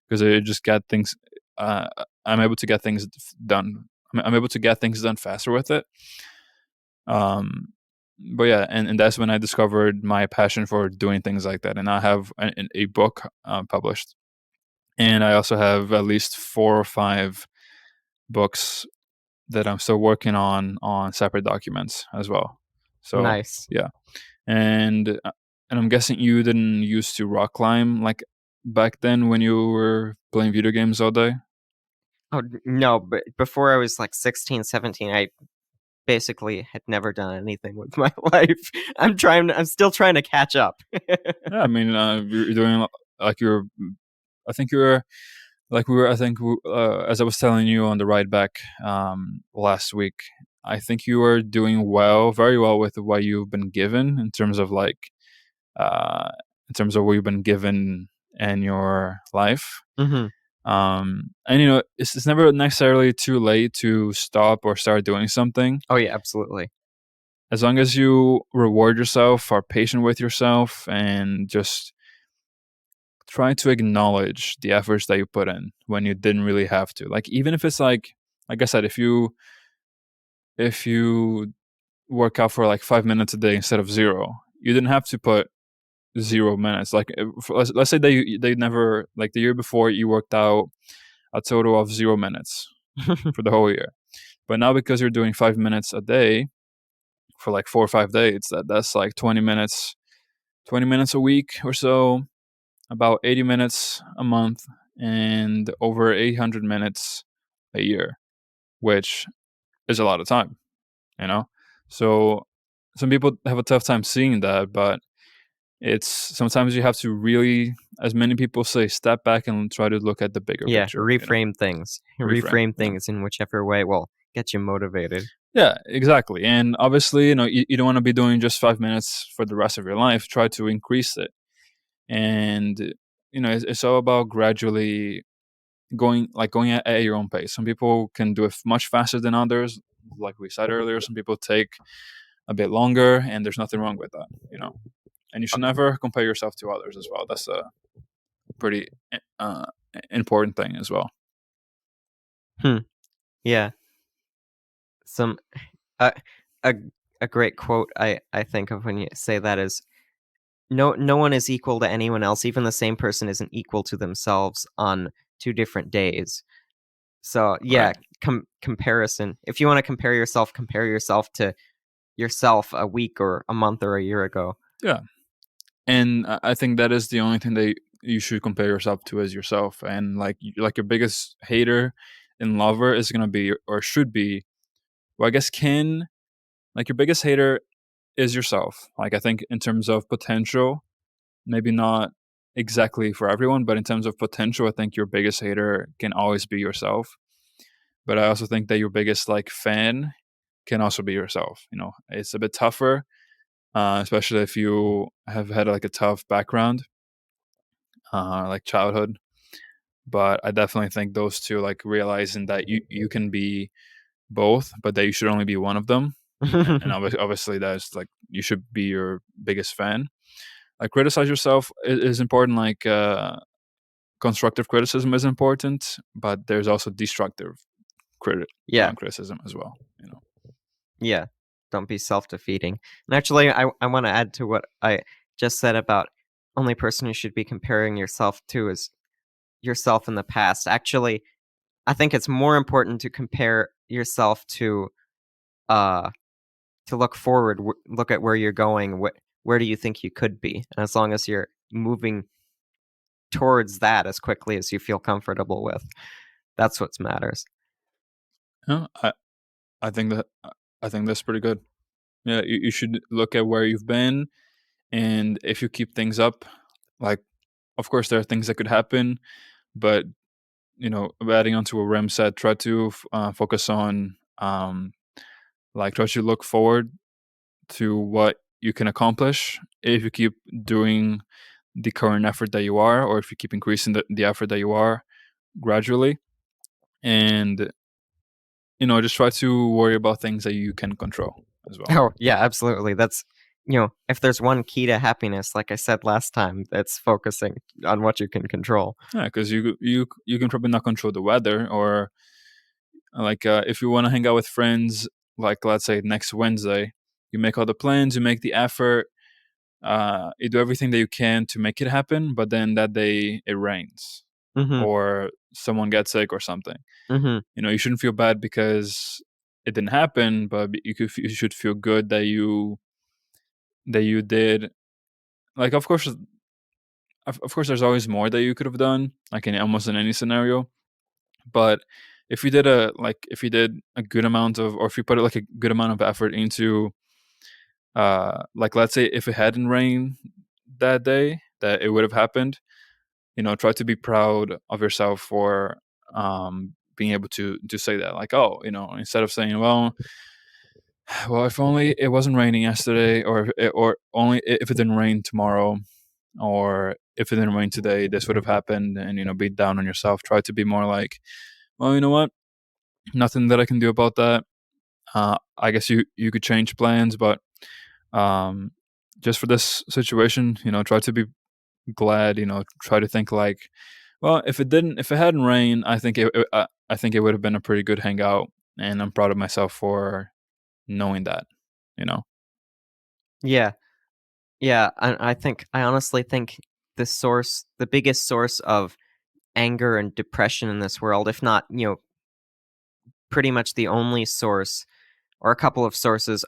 because it just get things. Uh, I'm able to get things done. I'm able to get things done faster with it. Um, but yeah, and that's when I discovered my passion for doing things like that, and I have a book published, and I also have at least 4 or 5 books that I'm still working on separate documents as well. So Nice. yeah, and I'm guessing you didn't used to rock climb like back then when you were playing video games all day. Oh no, but before I was like 16, 17, I basically had never done anything with my life. I'm still trying to catch up. Yeah, I mean, you're doing like you're. I think you're like we were. I think as I was telling you on the ride back last week, I think you are doing well, very well with what you've been given in terms of uh, in terms of what you've been given in your life. Hmm. And it's never necessarily too late to stop or start doing something, Oh yeah, absolutely. as long as you reward yourself, are patient with yourself, and just try to acknowledge the efforts that you put in when you didn't really have to. Like even if it's like I said, if you work out for like 5 minutes a day instead of zero, you didn't have to put 0 minutes. Like let's say they never, like the year before, you worked out a total of 0 minutes for the whole year. But now because you're doing 5 minutes a day for like 4 or 5 days, that's like 20 minutes, 20 minutes a week or so, about 80 minutes a month, and over 800 minutes a year, which is a lot of time, you know? So some people have a tough time seeing that, but It's sometimes you have to really, as many people say, step back and try to look at the bigger Yeah, picture. reframe things. Reframe. Reframe Yeah. things in whichever way will get you motivated. Yeah, exactly. And obviously, you don't want to be doing just 5 minutes for the rest of your life. Try to increase it. And, it's all about gradually going at your own pace. Some people can do it much faster than others. Like we said earlier, some people take a bit longer, and there's nothing wrong with that. And you should never compare yourself to others as well. That's a pretty uh, important thing as well. Hmm. Yeah. Some uh, a a great quote I think of when you say that is no one is equal to anyone else. Even the same person isn't equal to themselves on two different days. So yeah, Right. comparison. If you want to compare yourself to yourself a week or a month or a year ago. Yeah. And I think that is the only thing that you should compare yourself to as yourself. And like your biggest hater and lover is gonna be, or should be, well, I guess can like your biggest hater is yourself. Like I think in terms of potential, maybe not exactly for everyone, but in terms of potential, I think your biggest hater can always be yourself. But I also think that your biggest like fan can also be yourself. It's a bit tougher, especially if you have had like a tough background, like childhood. But I definitely think those two, like realizing that you can be both, but that you should only be one of them. And obviously, that's like you should be your biggest fan. Like criticize yourself is important. Like constructive criticism is important, but there's also destructive Yeah. criticism as well. Yeah. Don't be self-defeating. And actually, I want to add to what I just said about only person you should be comparing yourself to is yourself in the past. Actually, I think it's more important to compare yourself uh to look forward, look at where you're going, where do you think you could be? And as long as you're moving towards that as quickly as you feel comfortable with, that's what matters. Yeah, I think that I think that's pretty good. Yeah, you should look at where you've been, and if you keep things up, like of course there are things that could happen, but adding onto what Rem said, try to focus on try to look forward to what you can accomplish if you keep doing the current effort that you are, or if you keep increasing the effort that you are gradually, and just try to worry about things that you can control as well. Oh, yeah, absolutely. That's if there's one key to happiness, like I said last time, it's focusing on what you can control. Yeah, because you can probably not control the weather, or like if you want to hang out with friends, like let's say next Wednesday, you make all the plans, you make the effort, you do everything that you can to make it happen, but then that day it rains Mhm. or someone gets sick or something. Mhm. You shouldn't feel bad because it didn't happen, but you should feel good that you did. Like of course there's always more that you could have done, like in almost in any scenario. But if you did a good amount of, or if you put like a good amount of effort into, like let's say if it hadn't rained that day, that it would have happened. Try to be proud of yourself for being able to say that. Like, oh, instead of saying, well, if only it wasn't raining yesterday, or only if it didn't rain tomorrow, or if it didn't rain today, this would have happened, and be down on yourself. Try to be more like, well, you know what? Nothing that I can do about that. I guess you could change plans, but um, just for this situation, try to be glad. Try to think like, well, if it hadn't rained, I think it would have been a pretty good hangout, and I'm proud of myself for knowing that. You know. Yeah. Yeah, I honestly think the biggest source of anger and depression in this world, if not, pretty much the only source or a couple of sources,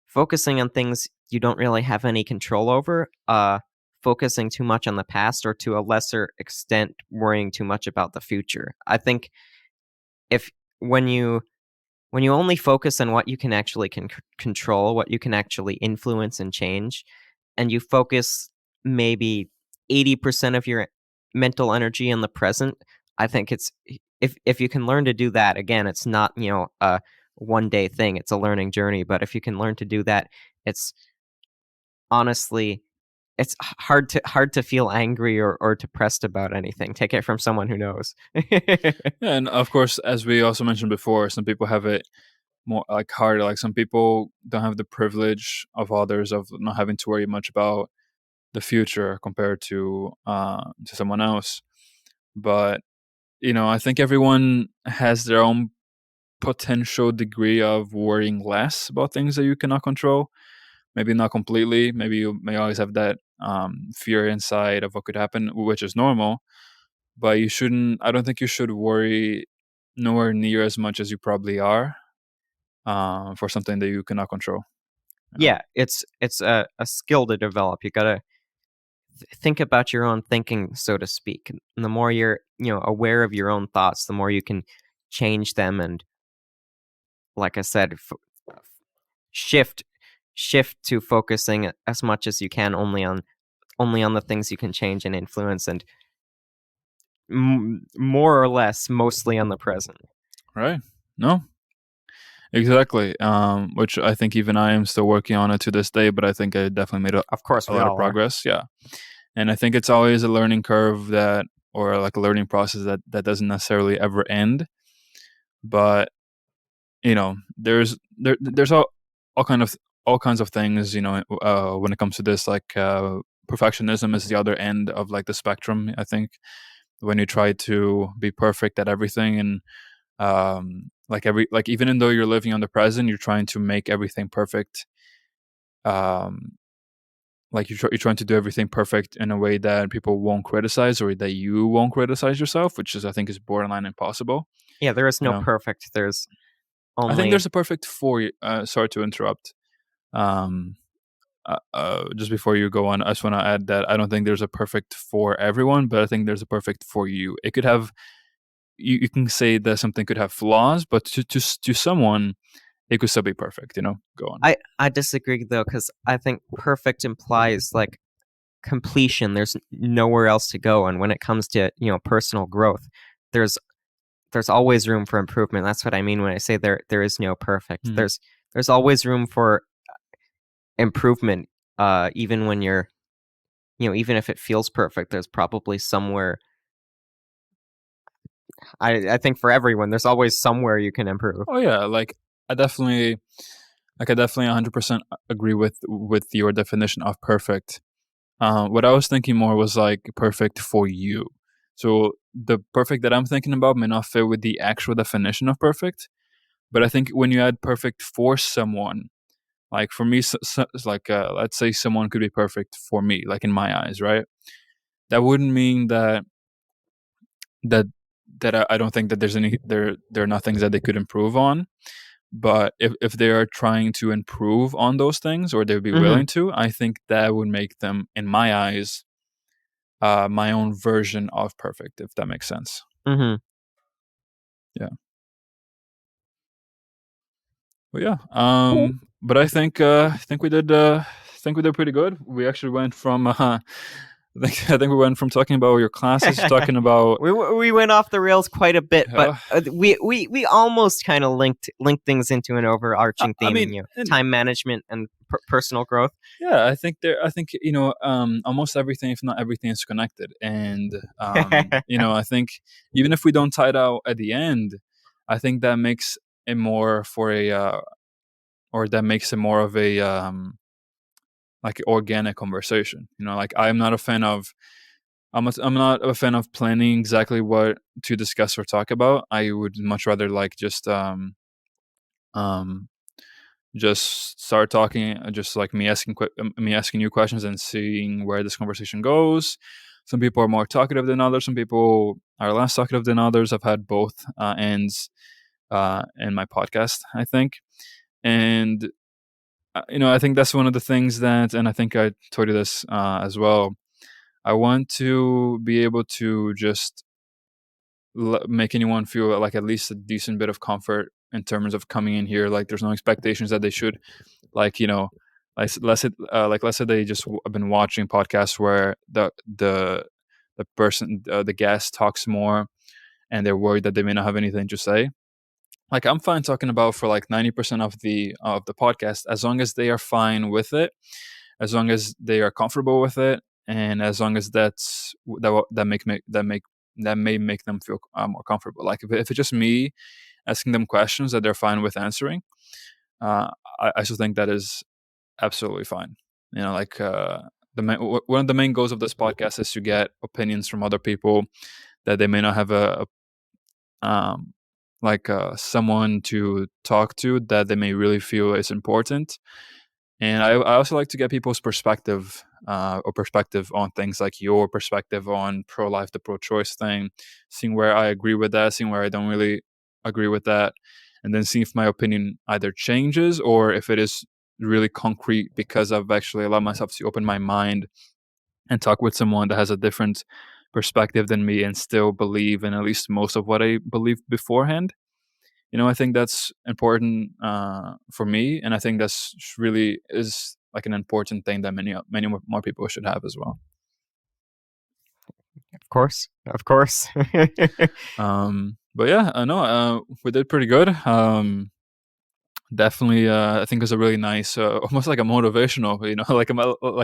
focusing on things you don't really have any control over, focusing too much on the past, or to a lesser extent worrying too much about the future. I think if when you when you only focus on what you can actually control, what you can actually influence and change, and you focus maybe 80% of your mental energy in the present. I think it's if you can learn to do that, again, it's not, a one day thing, it's a learning journey, but if you can learn to do that, it's honestly it's hard to feel angry or depressed about anything. Take it from someone who knows. Yeah, and of course, as we also mentioned before, some people have it more like harder. Like some people don't have the privilege of others of not having to worry much about the future compared to someone else. But I think everyone has their own potential degree of worrying less about things that you cannot control. Maybe not completely. Maybe you may always have that fear inside of what could happen, which is normal. But you shouldn't. I don't think you should worry nowhere near as much as you probably are for something that you cannot control. You know? Yeah, it's a skill to develop. You gotta think about your own thinking, so to speak. And the more you're, aware of your own thoughts, the more you can change them and, like I said, shift shift to focusing as much as you can only on the things you can change and influence, and more or less mostly on the present. Right? No, exactly. Which I think even I am still working on it to this day, but I think I definitely made Of course, a we lot of all are. progress. Yeah, and I think it's always a learning curve that, or like a learning process that doesn't necessarily ever end. But there's all kinds of things. When it comes to this, like perfectionism is the other end of like the spectrum. I think when you try to be perfect at everything and like even though you're living on the present, you're trying to make everything perfect. um like you're trying to do everything perfect in a way that people won't criticize or that you won't criticize yourself, which is I think is borderline impossible. Yeah, there is you no know perfect. There's I think there's only a perfect for you. Sorry to interrupt. um just before you go on, I just want to add that I don't think there's a perfect for everyone, but I think there's a perfect for you. It could have, you can say that something could have flaws, but to someone it could still be perfect. Go on. I disagree though, because I think perfect implies like completion. There's nowhere else to go, and when it comes to personal growth, there's there's always room for improvement. That's what I mean when I say there is no perfect. Hmm. There's always room for improvement. Even when you're, even if it feels perfect, there's probably somewhere. I think for everyone, there's always somewhere you can improve. Oh yeah, like I definitely, I definitely 100% agree with your definition of perfect. What I was thinking more was like perfect for you. So the perfect that I'm thinking about may not fit with the actual definition of perfect, but I think when you add perfect for someone, like for me, it's like let's say someone could be perfect for me, like in my eyes, right? That wouldn't mean that I don't think that there are not things that they could improve on. But if they are trying to improve on those things or they'd be Hmm. willing to, I think that would make them, in my eyes, my own version of perfect, if that makes sense. Hmm. Yeah. Well, yeah. But I think we did pretty good. We actually went from I think we went from talking about your classes to talking about We went off the rails quite a bit, but uh, we almost kind of linked things into an overarching I theme, mean, and time management and personal growth. yeah, I think almost everything, if not everything, is connected. And I think even if we don't tie it out at the end, I think that makes it more for a or that makes it more of a like organic conversation. Like I'm not a fan of planning exactly what to discuss or talk about. I would much rather like um just start talking, just like me asking you questions and seeing where this conversation goes. Some people are more talkative than others. Some people are less talkative than others. I've had both ends in my podcast, I think. And I think that's one of the things that, and I think I told you this as well. I want to be able to just make anyone feel like at least a decent bit of comfort in terms of coming in here. Like there's no expectations that they should, like let's say they just have been watching podcasts where the person, the guest talks more, and they're worried that they may not have anything to say. Like, I'm fine talking about for like 90% of the podcast, as long as they are fine with it, as long as they are comfortable with it, and as long as that may make them feel more comfortable. Like, if it's just me asking them questions that they're fine with answering, uh, I still think that is absolutely fine. Like, one of the main goals of this podcast is to get opinions from other people that they may not have um, someone to talk to that they may really feel is important. And I also like to get people's perspective, or perspective on things, like your perspective on pro-life, the pro-choice thing, seeing where I agree with that, seeing where I don't really agree with that, and then see if my opinion either changes or if it is really concrete because I've actually allowed myself to open my mind and talk with someone that has a different perspective than me and still believe in at least most of what I believed beforehand. I think that's important for me, and I think that's really is like an important thing that many more people should have as well. Of course. But yeah, I know we did pretty good. Definitely, I think it was a really nice, almost like a motivational, like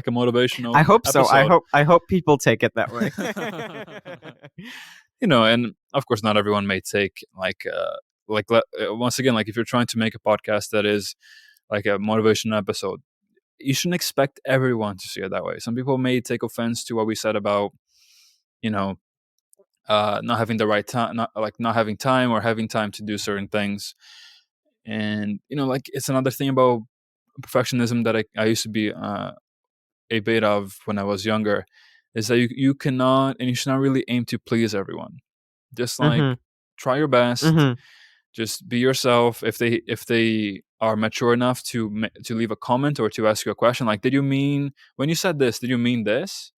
a motivational I hope so. episode. I hope people take it that way. And of course, not everyone may take once again, like, if you're trying to make a podcast that is like a motivational episode, you shouldn't expect everyone to see it that way. Some people may take offense to what we said about, you know, not having the right time, not having time, or having time to do certain things. And like, it's another thing about perfectionism that I used to be a bit of when I was younger, is that you cannot, and you should not really aim to please everyone. Just like, Mhm. try your best, Mhm. just be yourself. If they are mature enough to leave a comment or to ask you a question, like, did you mean, when you said this, did you mean this,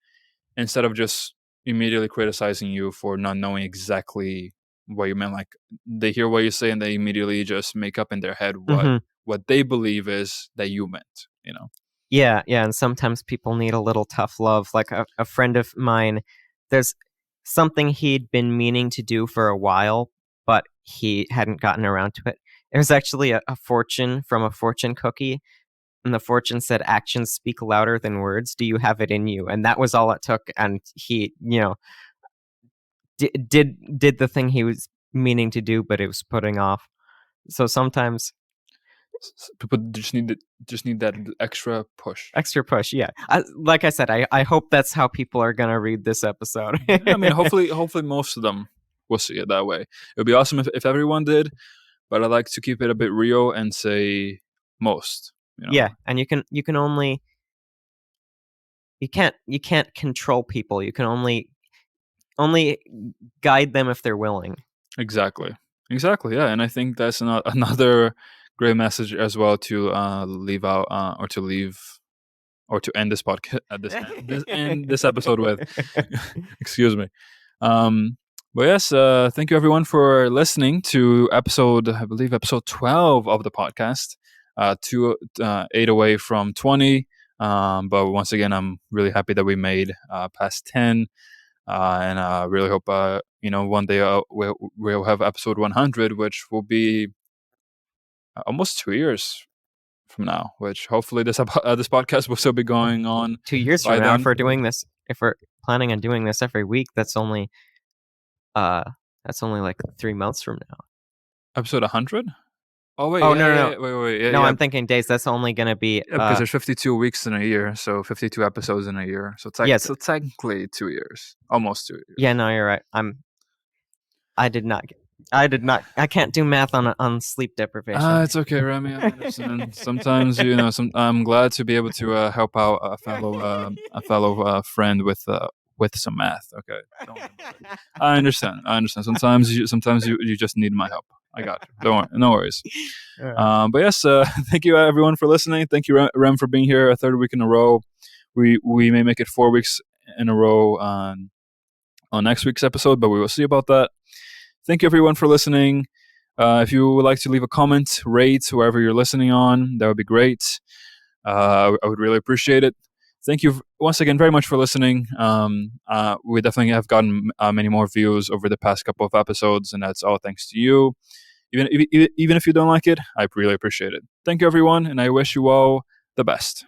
instead of just immediately criticizing you for not knowing exactly what you meant. Like, they hear what you say and they immediately just make up in their head Mhm. what they believe is that you meant. Yeah, yeah, and sometimes people need a little tough love. Like a friend of mine, there's something he'd been meaning to do for a while, but he hadn't gotten around to it. It was actually a fortune from a fortune cookie, and the fortune said, "Actions speak louder than words. Do you have it in you?" And that was all it took, and he, did the thing he was meaning to do, but it was putting off. So sometimes People just need that extra push. extra push, yeah. Like I said, I hope that's how people are gonna read this episode. I mean, hopefully most of them will see it that way. It would be awesome if everyone did, but I like to keep it a bit real and say most. Yeah, and you can only you can't control people. You can only guide them if they're willing. Exactly. Yeah, and I think that's another great message as well to leave out, or to leave, or to end this podcast at end this episode with. Excuse me. Um, but yes, thank you everyone for listening to I believe episode 12 of the podcast. 8 away from 20. But once again, I'm really happy that we made past 10. And I really hope one day we'll have episode 100, which will be almost 2 years from now. Which hopefully this podcast will still be going on 2 years from by now, then. if we're planning on doing this every week, uh that's only like 3 months from now. Episode 100. Oh wait, Oh, yeah, no, yeah, no, yeah, wait, yeah, no, yeah. I'm thinking days. That's only gonna be Yeah, because there's 52 weeks in a year, so 52 episodes in a year. yes, So technically 2 years, almost 2 years. yeah, no, you're right. I did not. I can't do math on sleep deprivation. It's okay, Remy. I understand. Sometimes, I'm glad to be able to help out a fellow friend with some math. Okay, don't worry about it. I understand. Sometimes you just need my help. I got you. Don't worry. No worries. But yes, thank you everyone for listening. Thank you, Rem, for being here a third week in a row. We may make it 4 weeks in a row on next week's episode, but we will see about that. Thank you everyone for listening. If you would like to leave a comment, rate wherever you're listening on, that would be great. I would really appreciate it. Thank you once again very much for listening. We definitely have gotten many more views over the past couple of episodes, and that's all thanks to you. Even if you don't like it, I really appreciate it. Thank you, everyone, and I wish you all the best.